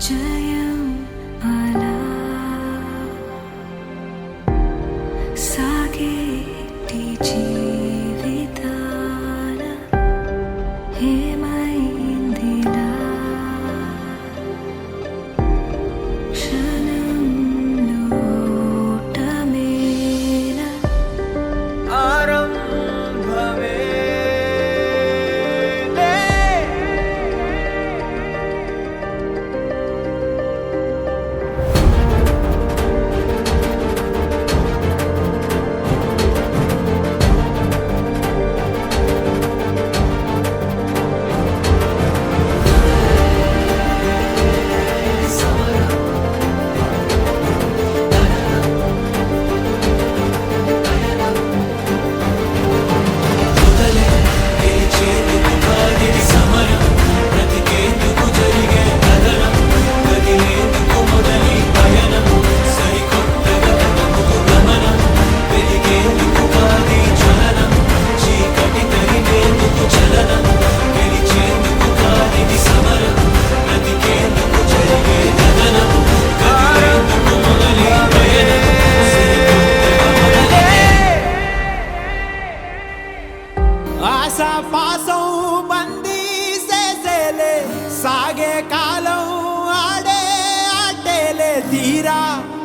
జయం అలా సాగేటి జీవితాన ఏమైందిలా క్షణంలో ఓటమేల ఆరంభమే ఆశాపాసం బందీ చేసేలే సాగే కాలం ఆడే ఆటేలే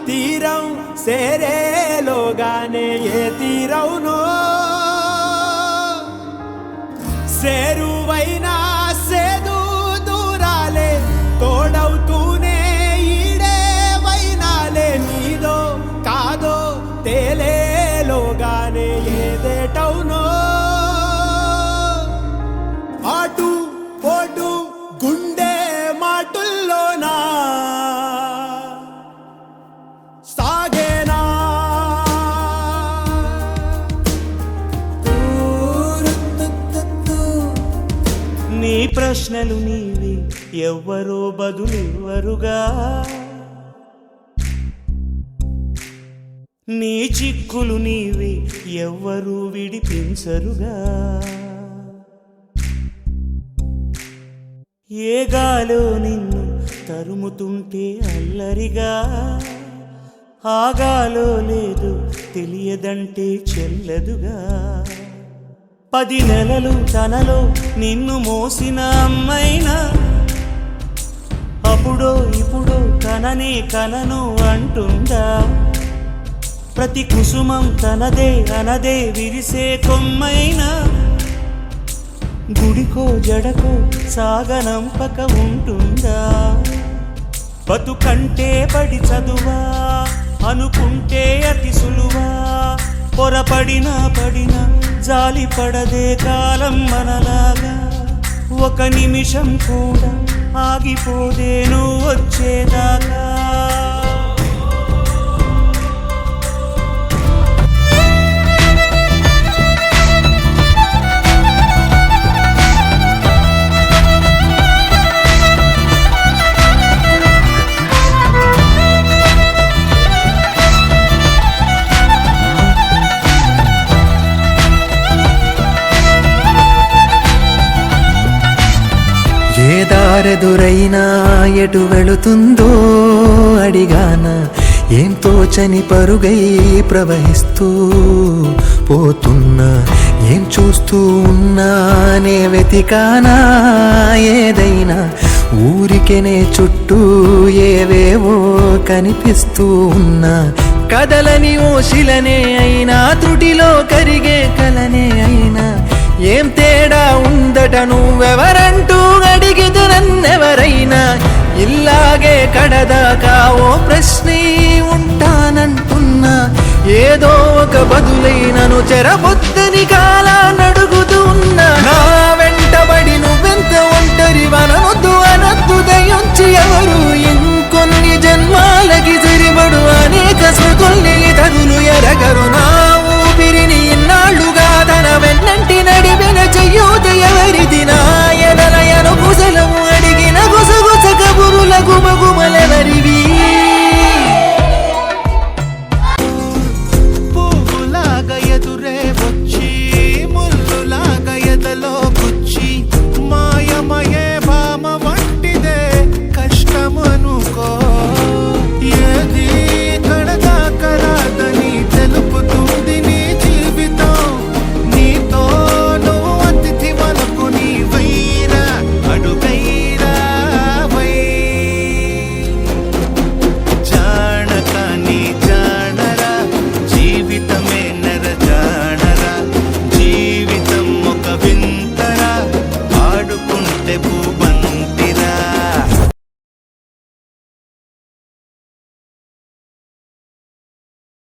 తీరం సేరేలోగానే ఏ తీరవునో సేరువైనా సేదు దూరాలే తోడవుతూనే ఈడే వైనాలే నీదో కాదో తేలేలోగానే ఏదేటవునో ఆటు పోటు గుండె మాటుల్లోనా సాగేనా నీ ప్రశ్నలు నీవి ఎవ్వరో బదులెవ్వరుగా నీ చిక్కులు నీవి ఎవ్వరూ విడిపించరుగా ఏ గాలో నిన్ను తరుముతుంటే అల్లరిగా ఆగాలో లేదు తెలియదంటే చెల్లదుగా 10 నెలలు తనలో నిన్ను మోసిన అమ్మైనా అప్పుడో ఇప్పుడో కనను అంటుందా ప్రతి కుసుమం తనదే అనదే విరిసే కొమ్మైనా గుడికో జడకో సాగనంపక ఉంటుందా బతుకంటే పడి చదువా అనుకుంటే అతి సులువా పొరపడినా జాలి పడదే కాలం మనలాగా ఒక నిమిషం కూడా ఆగిపోదే నువ్వు వచ్చేదాకా ఏ దారెదురైనా ఎటు వెళుతుందో అడిగాన ఏం తోచని పరుగై ప్రవహిస్తూ పోతున్నా ఏం చూస్తూ ఉన్నానే వెతికానా ఏదైనా ఊరికెనే చుట్టూ ఏవేవో కనిపిస్తూ ఉన్నా కదలని ఓశిలనే అయినా త్రుటిలో కరిగే కలనే అయినా ఏం తేడా ఉందట నువ్వెవరంటూ అడిగిదు నన్నెవరైనా ఇల్లాగే కడదాకా ఓ ప్రశ్నే ఉంటానంటున్నా ఏదో ఒక బదులైనను చెరబొద్దని కాలానడుగుతూ ఉన్నా నా వెంటబడి నువ్వెంత ఒంటరి వనొద్దు అనొద్దు దయొంచి ఎవరు ఇంకొన్ని జన్మాలకి సరిపడు అనేక స్మృతుల్ని తగులు ఎరగరు నా ఊపిరిని ఇన్నాళ్ళుగా తన వెన్నంటి నడిపిన చెయ్యూత ఎవరిది నా ఎడలయను కుశలము అడిగిన గుసగుస కబురుల గుమగుమలెవరివి